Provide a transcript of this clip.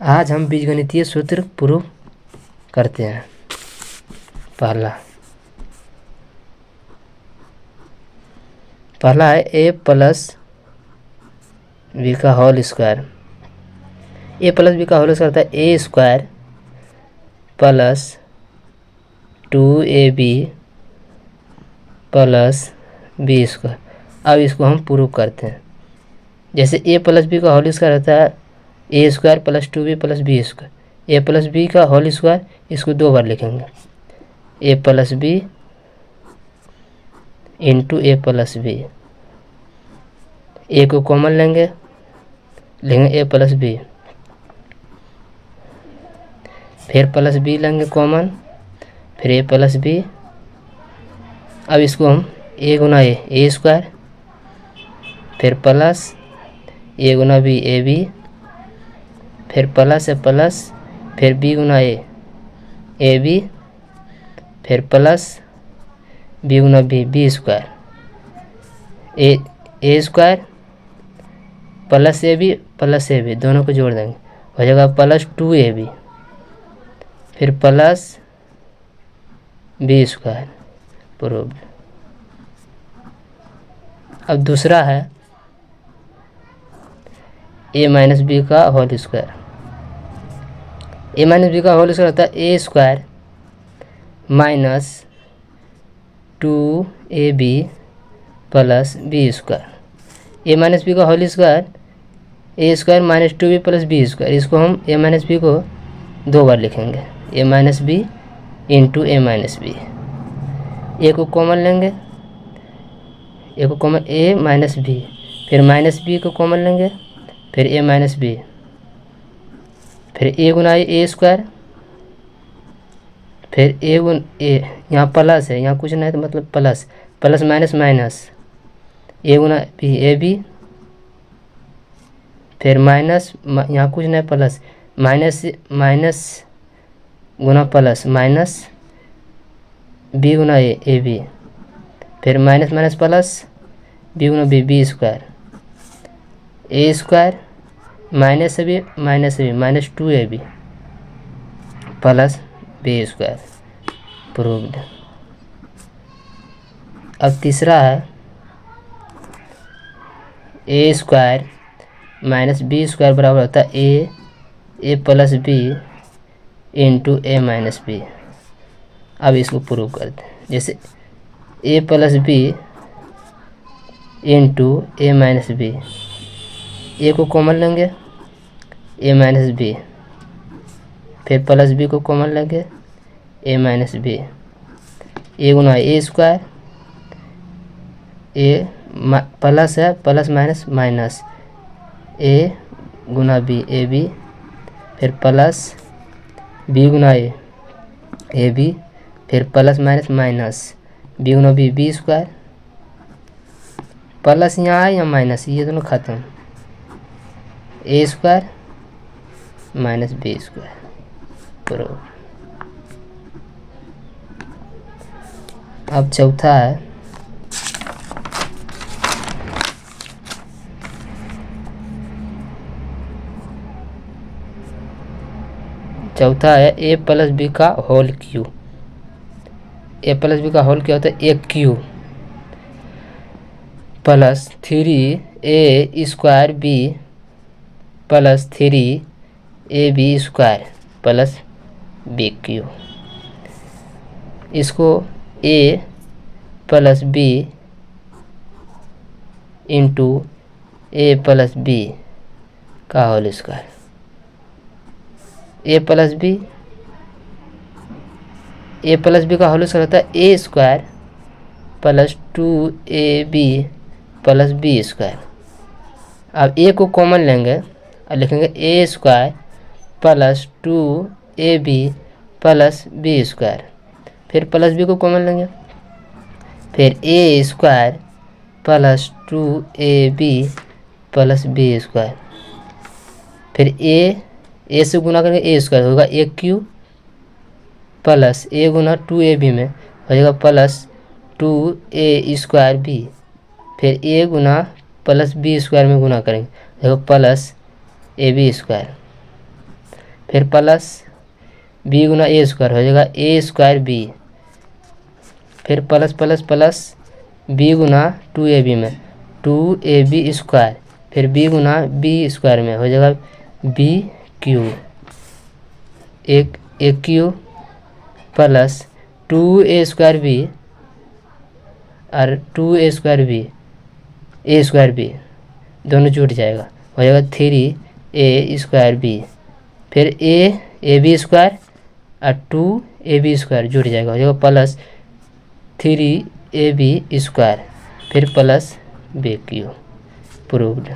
आज हम बीजगणितीय सूत्र प्रूव करते हैं। पहला है a प्लस बी का whole square. A plus B का होल स्क्वायर होता है a square plus 2ab plus B square. अब इसको हम प्रूव करते हैं। जैसे a प्लस बी का होल स्क्वायर होता है A square plus 2b plus B square. A plus B का होल स्क्वायर, इसको 2 बार लिखेंगे, A plus B into A plus B. A को कॉमन लेंगे ए प्लस बी, फिर प्लस बी लेंगे कॉमन, फिर ए प्लस बी। अब इसको हम ए गुना ए स्क्वायर, फिर प्लस ए गुना बी ए बी, फिर प्लस है प्लस, फिर बी गुना ए बी, फिर प्लस बी गुना B square, A square plus A B दोनों को जोड़ देंगे, हो जाएगा प्लस 2ab, फिर प्लस बी स्क्वायर प्रूव्ड। अब दूसरा है ए माइनस बी का whole square. A minus B का होल स्क्वायर होता है A square minus 2ab plus B square. A minus B का whole square A square minus 2b plus B square. इसको हम ए माइनस बी को 2 बार लिखेंगे, A minus B into A minus B. A को common लेंगे, A को common A minus B, फिर माइनस बी को कॉमन लेंगे, फिर ए माइनस बी, फिर ए गुना ए स्क्वायर, फिर ए गुना ए, यहाँ प्लस है, यहाँ कुछ नहीं तो मतलब plus, plus minus minus, A गुना बी ए बी, फिर माइनस, यहाँ कुछ नहीं प्लस, माइनस गुना प्लस माइनस बी गुना ए बी, फिर माइनस माइनस प्लस बी गुना B square, A square minus B minus 2ab plus B square proved. अब तीसरा है A square minus B square बराबर होता है A plus B into A minus B. अब इसको प्रूव करते हैं। जैसे ए plus B into A minus B, A को कॉमन लेंगे ए माइनस बी, फिर प्लस बी को कॉमन लेंगे ए माइनस बी, ए गुना ए स्क्वायर, ए प्लस है प्लस माइनस माइनस, ए गुना बी ए बी, फिर प्लस बी गुना ए बी, फिर प्लस माइनस माइनस बी गुना बी स्क्वायर, प्लस यहाँ है या माइनस, ये दोनों खत्म, A square minus B square prove. अब चौथा है ए प्लस बी का whole cube. A plus B का होल क्या होता है, A cube plus 3a square B plus 3ab square plus B cube. इसको a plus B into A plus B का whole square, A plus B का whole square होता है A square plus 2ab plus B square. अब A को common लेंगे और लिखेंगे A square plus 2ab plus B square, फिर प्लस बी को कॉमन लेंगे, फिर A square plus 2ab plus B square, फिर ए से गुना करेंगे ए स्क्वायर होगा ए cube, plus A Guna 2ab में हो जाएगा प्लस 2a स्क्वायर बी, फिर ए गुना प्लस बी स्क्वायर में गुना करेंगे देखो प्लस ए बी स्क्वायर, फिर प्लस बी गुना ए स्क्वायर हो जाएगा ए स्क्वायर बी, फिर प्लस प्लस प्लस बी गुना 2ab में 2ab स्क्वायर, फिर बी गुना बी स्क्वायर में हो जाएगा बी क्यू, एक cube plus 2a square B और 2a स्क्वायर बी दोनों जुट जाएगा, हो जाएगा 3a स्क्वायर बी, फिर ए बी स्क्वायर और 2ab स्क्वायर जुट जाएगा, हो जाएगा प्लस 3ab स्क्वायर, फिर प्लस बी क्यू। प्रूव्ड।